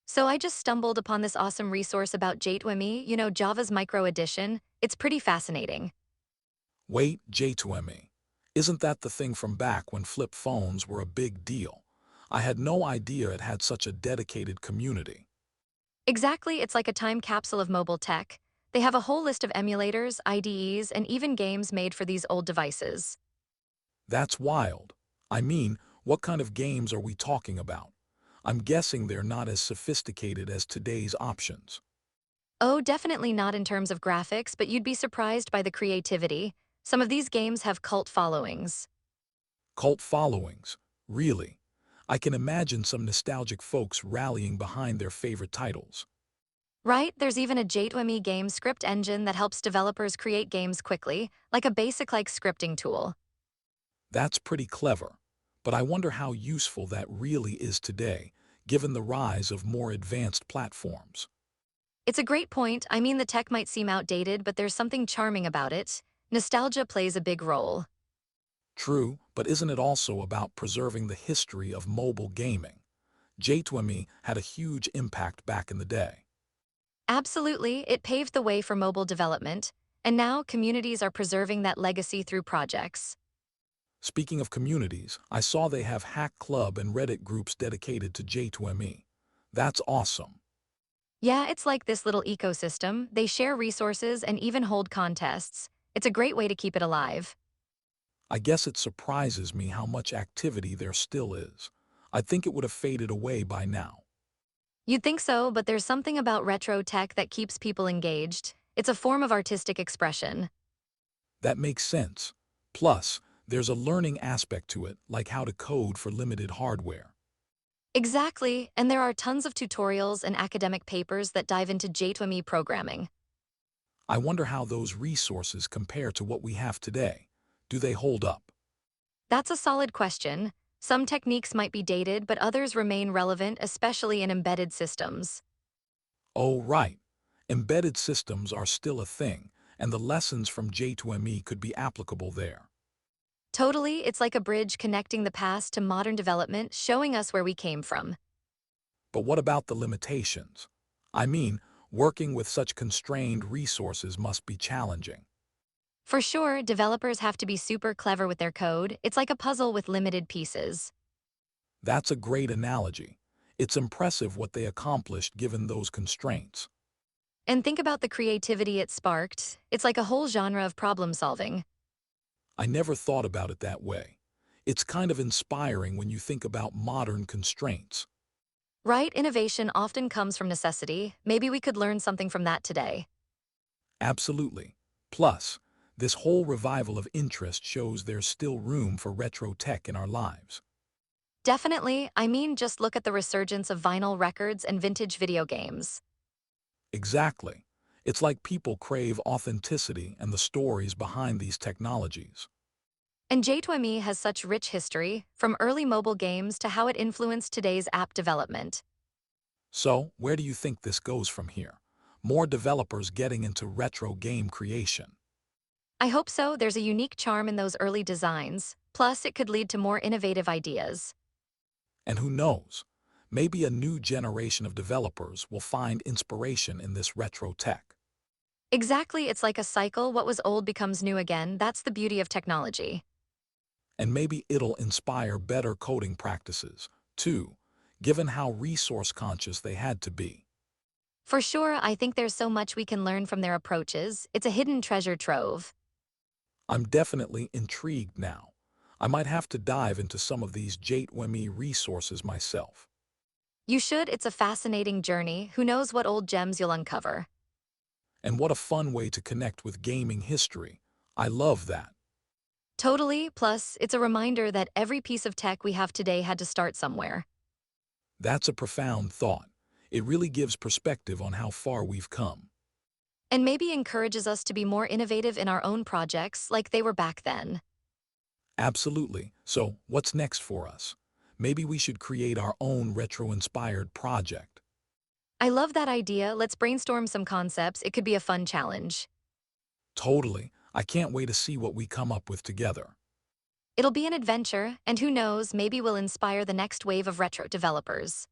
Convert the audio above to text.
So I just stumbled upon this awesome resource about j2me, Java's micro edition. It's pretty fascinating. Wait, J2me. Isn't that the thing from back when flip phones were a big deal? I had no idea it had such a dedicated community. Exactly, it's like a time capsule of mobile tech. They have a whole list of emulators, IDEs, and even games made for these old devices. That's wild. I mean, what kind of games are we talking about? I'm guessing they're not as sophisticated as today's options. Oh, definitely not in terms of graphics, but you'd be surprised by the creativity. Some of these games have cult followings. Cult followings. Really? I can imagine some nostalgic folks rallying behind their favorite titles. Right, there's even a j2me game script engine that helps developers create games quickly, like a basic scripting tool. That's pretty clever. But I wonder how useful that really is today, given the rise of more advanced platforms. It's a great point. I mean, the tech might seem outdated, but there's something charming about it. Nostalgia plays a big role. True, but isn't it also about preserving the history of mobile gaming? J2Me had a huge impact back in the day. Absolutely, it paved the way for mobile development, and now communities are preserving that legacy through projects. Speaking of communities, I saw they have Hack Club and Reddit groups dedicated to J2Me. That's awesome. Yeah, it's like this little ecosystem. They share resources and even hold contests. It's a great way to keep it alive. I guess it surprises me how much activity there still is. I think it would have faded away by now. You'd think so, but there's something about retro tech that keeps people engaged. It's a form of artistic expression. That makes sense. Plus, there's a learning aspect to it, like how to code for limited hardware. Exactly, and there are tons of tutorials and academic papers that dive into j2me programming. I wonder how those resources compare to what we have today. Do they hold up? That's a solid question. Some techniques might be dated, but others remain relevant, especially in embedded systems. Oh, right. Embedded systems are still a thing, and the lessons from J2ME could be applicable there. Totally, it's like a bridge connecting the past to modern development, showing us where we came from. But what about the limitations? I mean, working with such constrained resources must be challenging. For sure, developers have to be super clever with their code. It's like a puzzle with limited pieces. That's a great analogy. It's impressive what they accomplished given those constraints. And think about the creativity it sparked. It's like a whole genre of problem solving. I never thought about it that way. It's kind of inspiring when you think about modern constraints. Right? Innovation often comes from necessity. Maybe we could learn something from that today. Absolutely. Plus, this whole revival of interest shows there's still room for retro tech in our lives. Definitely, I mean, just look at the resurgence of vinyl records and vintage video games. Exactly. It's like people crave authenticity and the stories behind these technologies. And J2Me has such rich history, from early mobile games to how it influenced today's app development. So, where do you think this goes from here? More developers getting into retro game creation. I hope so. There's a unique charm in those early designs. Plus, it could lead to more innovative ideas. And who knows? Maybe a new generation of developers will find inspiration in this retro tech. Exactly, it's like a cycle. What was old becomes new again. That's the beauty of technology. And maybe it'll inspire better coding practices, too, given how resource conscious they had to be. For sure, I think there's so much we can learn from their approaches. It's a hidden treasure trove. I'm definitely intrigued now. I might have to dive into some of these J2ME resources myself. You should, it's a fascinating journey. Who knows what old gems you'll uncover. And what a fun way to connect with gaming history. I love that. Totally, plus, it's a reminder that every piece of tech we have today had to start somewhere. That's a profound thought. It really gives perspective on how far we've come. And maybe encourages us to be more innovative in our own projects like they were back then. Absolutely. So, what's next for us? Maybe we should create our own retro-inspired project. I love that idea. Let's brainstorm some concepts. It could be a fun challenge. Totally. I can't wait to see what we come up with together. It'll be an adventure, and who knows, maybe we'll inspire the next wave of retro developers.